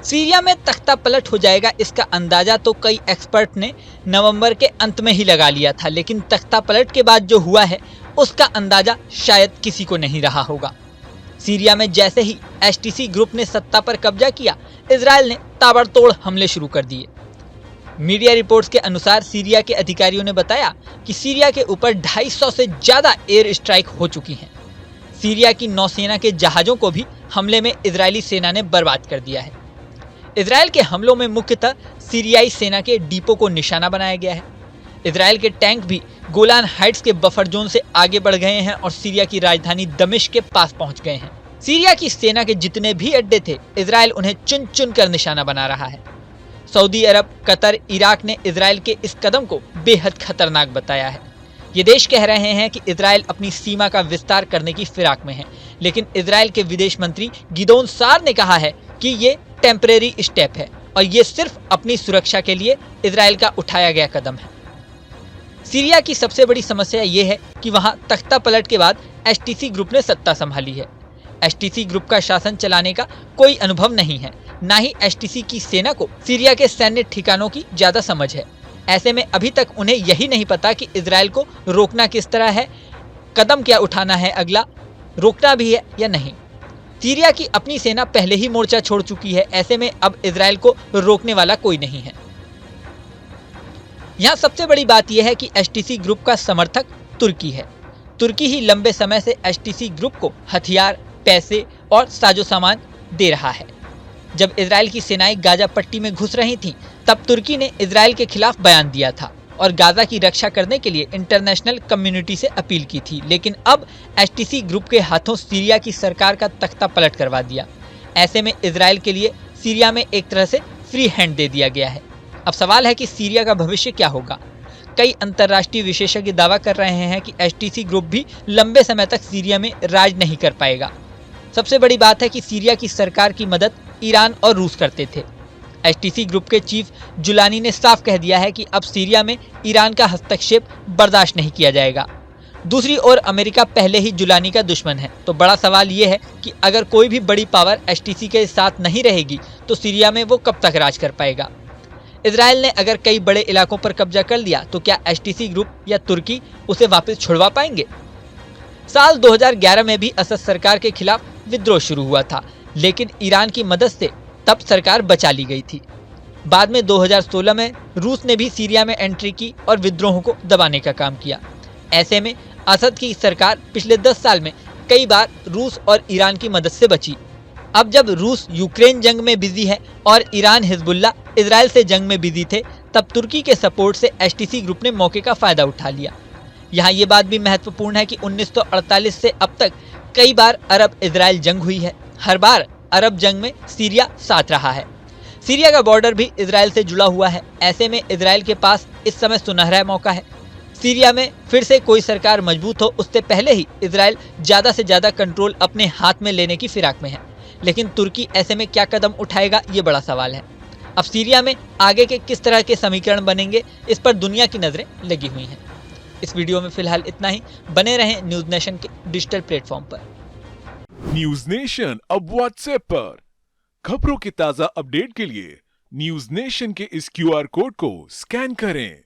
Syria में तख्ता पलट हो जाएगा, इसका अंदाजा तो कई एक्सपर्ट ने नवंबर के अंत में ही लगा लिया था, लेकिन तख्ता पलट के बाद जो हुआ है उसका अंदाजा शायद किसी को नहीं रहा होगा। सीरिया में जैसे ही एचटीसी ग्रुप ने सत्ता पर कब्जा किया, इजराइल ने ताबड़तोड़ हमले शुरू कर दिए। मीडिया रिपोर्ट्स के अनुसार सीरिया के अधिकारियों ने बताया कि सीरिया के ऊपर 250 से ज्यादा एयर स्ट्राइक हो चुकी हैं। सीरिया की नौसेना के जहाजों को भी हमले में इजरायली सेना ने बर्बाद कर दिया है। इजराइल के हमलों में मुख्यतः सीरियाई सेना के डिपो को निशाना बनाया गया है। इजराइल के टैंक भी गोलान हाइट्स के बफर जोन से आगे बढ़ गए हैं और सीरिया की राजधानी दमिश्क के पास पहुंच गए हैं। सीरिया की सेना के जितने भी अड्डे थे, इजराइल उन्हें चुन चुन कर निशाना बना रहा है। सऊदी अरब, कतर, इराक ने इजराइल के इस कदम को बेहद खतरनाक बताया है। ये देश कह रहे हैं कि इजराइल अपनी सीमा का विस्तार करने की फिराक में है, लेकिन इजराइल के विदेश मंत्री गिदोन सार ने कहा है कि ये टेम्परेरी स्टेप है और ये सिर्फ अपनी सुरक्षा के लिए इजराइल का उठाया गया कदम है। सीरिया की सबसे बड़ी समस्या ये है कि वहां तख्ता पलट के बाद एचटीसी ग्रुप ने सत्ता संभाली है। एचटीसी ग्रुप का शासन चलाने का कोई अनुभव नहीं है, ना ही एचटीसी की सेना को सीरिया के सैन्य ठिकानों की ज्यादा समझ है। ऐसे में अभी तक उन्हें यही नहीं पता कि इजराइल को रोकना किस तरह है, कदम क्या उठाना है, अगला रोकना भी है या नहीं। सीरिया की अपनी सेना पहले ही मोर्चा छोड़ चुकी है, ऐसे में अब इजराइल को रोकने वाला कोई नहीं है। यहाँ सबसे बड़ी बात यह है कि एचटीसी ग्रुप का समर्थक तुर्की है। तुर्की ही लंबे समय से एचटीसी ग्रुप को हथियार, पैसे और साजो सामान दे रहा है। जब इजराइल की सेनाएं गाजा पट्टी में घुस रही थीं, तब तुर्की ने इजराइल के खिलाफ बयान दिया था और गाजा की रक्षा करने के लिए इंटरनेशनल कम्युनिटी से अपील की थी। लेकिन अब एचटीसी ग्रुप के हाथों सीरिया की सरकार का तख्ता पलट करवा दिया। ऐसे में इजराइल के लिए सीरिया में एक तरह से फ्री हैंड दे दिया गया है। अब सवाल है कि सीरिया का भविष्य क्या होगा। कई अंतर्राष्ट्रीय विशेषज्ञ दावा कर रहे हैं कि एचटीसी ग्रुप भी लंबे समय तक सीरिया में राज नहीं कर पाएगा। सबसे बड़ी बात है कि सीरिया की सरकार की मदद ईरान और रूस करते थे। एचटीसी ग्रुप के चीफ जुलानी ने साफ कह दिया है कि अब सीरिया में ईरान का हस्तक्षेप बर्दाश्त नहीं किया जाएगा। दूसरी ओर अमेरिका पहले ही जुलानी का दुश्मन है, तो बड़ा सवाल ये है कि अगर कोई भी बड़ी पावर एचटीसी के साथ नहीं रहेगी तो सीरिया में वो कब तक राज कर पाएगा। इजराइल ने अगर कई बड़े इलाकों पर कब्जा कर लिया तो क्या एचटीसी ग्रुप या तुर्की उसे वापस छुड़वा पाएंगे। साल 2011 में भी असद सरकार के खिलाफ विद्रोह शुरू हुआ था, लेकिन ईरान की मदद से तब सरकार बचा ली गई थी। बाद में 2016 में रूस ने भी सीरिया में एंट्री की और विद्रोहों को दबाने का काम किया। ऐसे में असद की सरकार पिछले 10 साल में कई बार रूस और ईरान की मदद से बची। अब जब रूस यूक्रेन जंग में बिजी है और ईरान हिजबुल्ला इजराइल से जंग में बिजी थे, तब तुर्की के सपोर्ट से एचटीसी ग्रुप ने मौके का फायदा उठा लिया। यहाँ ये बात भी महत्वपूर्ण है कि 1948 से अब तक कई बार अरब इजराइल जंग हुई है। हर बार अरब जंग में सीरिया साथ रहा है। सीरिया का बॉर्डर भी इजराइल से जुड़ा हुआ है। ऐसे में इजराइल के पास इस समय सुनहरा मौका है। सीरिया में फिर से कोई सरकार मजबूत हो, उससे पहले ही इजराइल ज्यादा से ज्यादा कंट्रोल अपने हाथ में लेने की फिराक में है। लेकिन तुर्की ऐसे में क्या कदम उठाएगा, ये बड़ा सवाल है। अब सीरिया में आगे के किस तरह के समीकरण बनेंगे, इस पर दुनिया की नजरें लगी हुई हैं। इस वीडियो में फिलहाल इतना ही। बने रहें न्यूज नेशन के डिजिटल प्लेटफॉर्म पर। न्यूज नेशन अब व्हाट्सएप पर खबरों के ताजा अपडेट के लिए न्यूज नेशन के इस क्यूआर कोड को स्कैन करें